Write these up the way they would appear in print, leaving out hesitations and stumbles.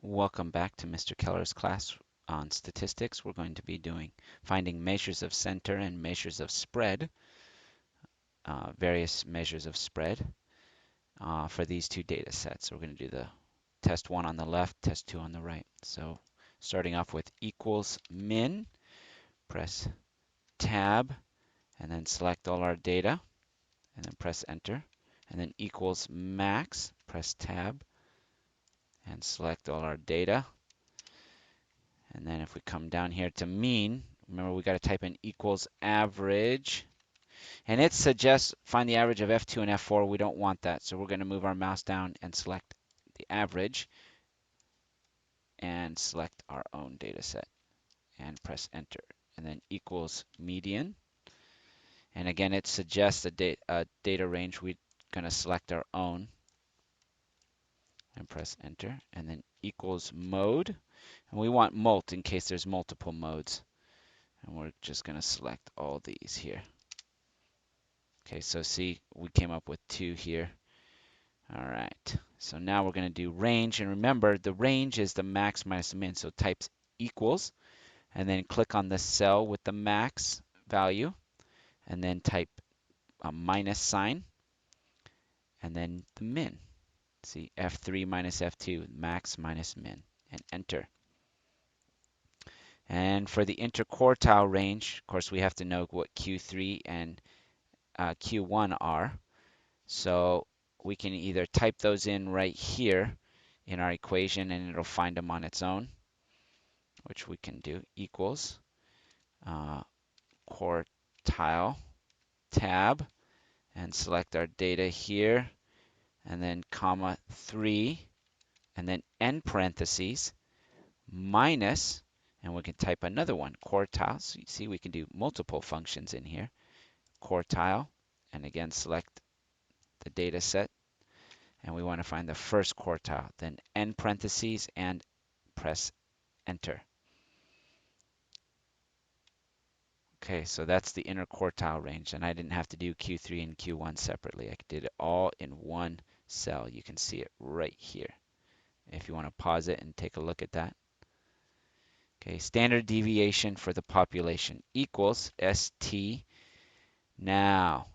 Welcome back to Mr. Keller's class on statistics. We're going to be finding measures of center and measures of spread, various measures of spread for these two data sets. So we're going to do the test 1 on the left, test 2 on the right. So starting off with equals min, press tab, and then select all our data, and then press enter. And then equals max, press tab, and select all our data. And then if we come down here to mean, remember we got to type in equals average. And it suggests find the average of F2 and F4. We don't want that. So we're going to move our mouse down and select the average and select our own data set and press enter. And then equals median. And again, it suggests a data range. We're going to select our own and press enter. And then equals mode. And we want mult in case there's multiple modes. And we're just going to select all these here. Okay, so see, we came up with 2 here. All right, so now we're going to do range. And remember, the range is the max minus the min. So type equals, and then click on the cell with the max value, and then type a minus sign, and then the min. See, F3 minus F2, max minus min, and enter. And for the interquartile range, of course, we have to know what Q3 and Q1 are. So we can either type those in right here in our equation and it'll find them on its own, which we can do, equals quartile tab, and select our data here, and then comma 3, and then end parentheses, minus, and we can type another one, quartile. So you see we can do multiple functions in here, quartile, and again select the data set, and we want to find the first quartile, then end parentheses and press enter. Okay, so that's the interquartile range, and I didn't have to do Q3 and Q1 separately. I did it all in one cell. You can see it right here if you want to pause it and take a look at that. Okay, standard deviation for the population equals ST. Now,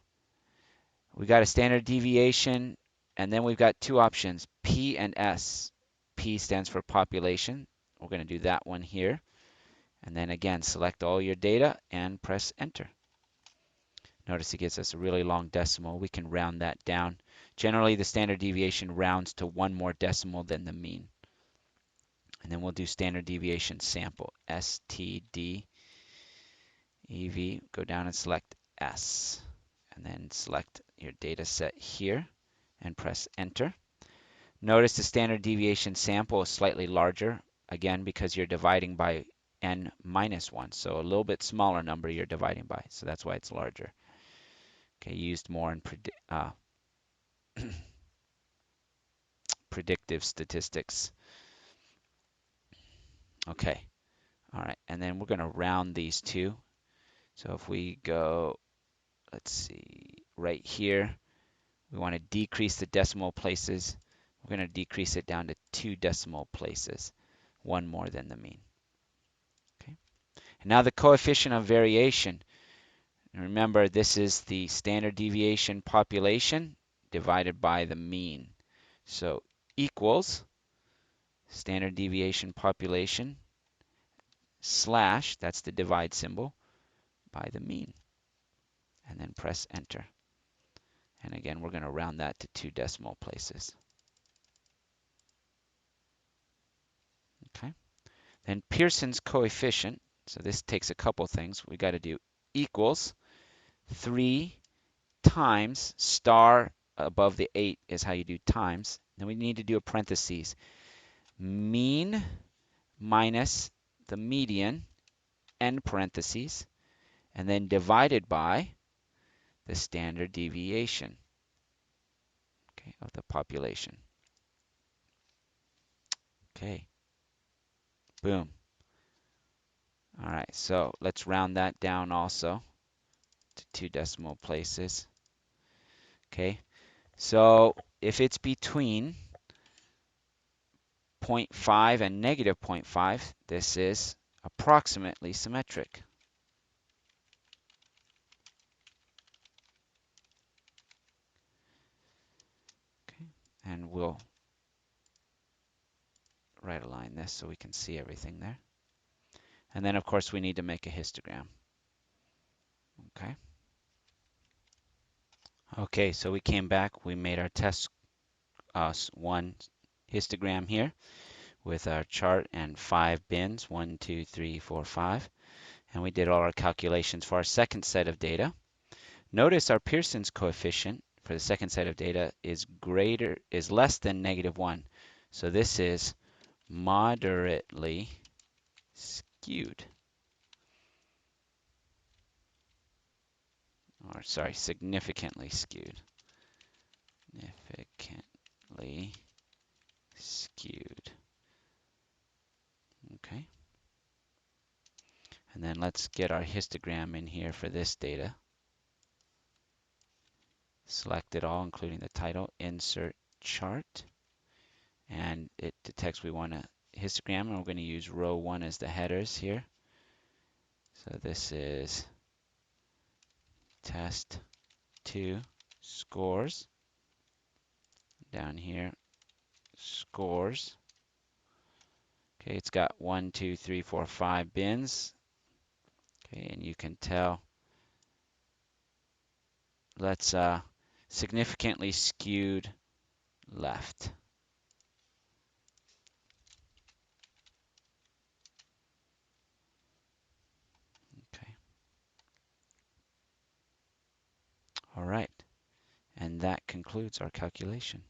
we got a standard deviation, and then we've got 2 options, P and S. P stands for population. We're going to do that one here. And then again, select all your data and press enter. Notice it gives us a really long decimal. We can round that down. Generally, the standard deviation rounds to 1 more decimal than the mean. And then we'll do standard deviation sample, STD, EV. Go down and select S. And then select your data set here and press enter. Notice the standard deviation sample is slightly larger, again, because you're dividing by n minus 1. So a little bit smaller number you're dividing by. So that's why it's larger. Okay, used more in predictive statistics. Okay, all right, and then we're going to round these 2. So if we go, let's see, right here, we want to decrease the decimal places. We're going to decrease it down to 2 decimal places, 1 more than the mean. Okay, and now the coefficient of variation. And remember, this is the standard deviation population divided by the mean. So equals standard deviation population slash, that's the divide symbol, by the mean. And then press enter. And again, we're going to round that to 2 decimal places. Okay. Then Pearson's coefficient. So this takes a couple things. We got to do equals 3 times star above the 8 is how you do times. Then we need to do a parentheses. Mean minus the median, end parentheses, and then divided by the standard deviation, okay, of the population. Okay, boom. All right, so let's round that down also to 2 decimal places. Okay, so if it's between zero point 0.5 and negative zero point 0.5, this is approximately symmetric. Okay, and we'll right align this so we can see everything there. And then of course we need to make a histogram. Okay. Okay, so we came back, we made our test one histogram here with our chart and 5 bins, 1, 2, 3, 4, 5. And we did all our calculations for our second set of data. Notice our Pearson's coefficient for the second set of data is less than -1. So this is moderately skewed. Or sorry, significantly skewed. Significantly skewed. Okay. And then let's get our histogram in here for this data. Select it all, including the title, insert chart, and it detects we want a histogram, and we're going to use row 1 as the headers here. So this is test 2 scores. Down here, scores. Okay, it's got 1, 2, 3, 4, 5 bins. Okay, and you can tell let's significantly skewed left. Okay. All right. And that concludes our calculation.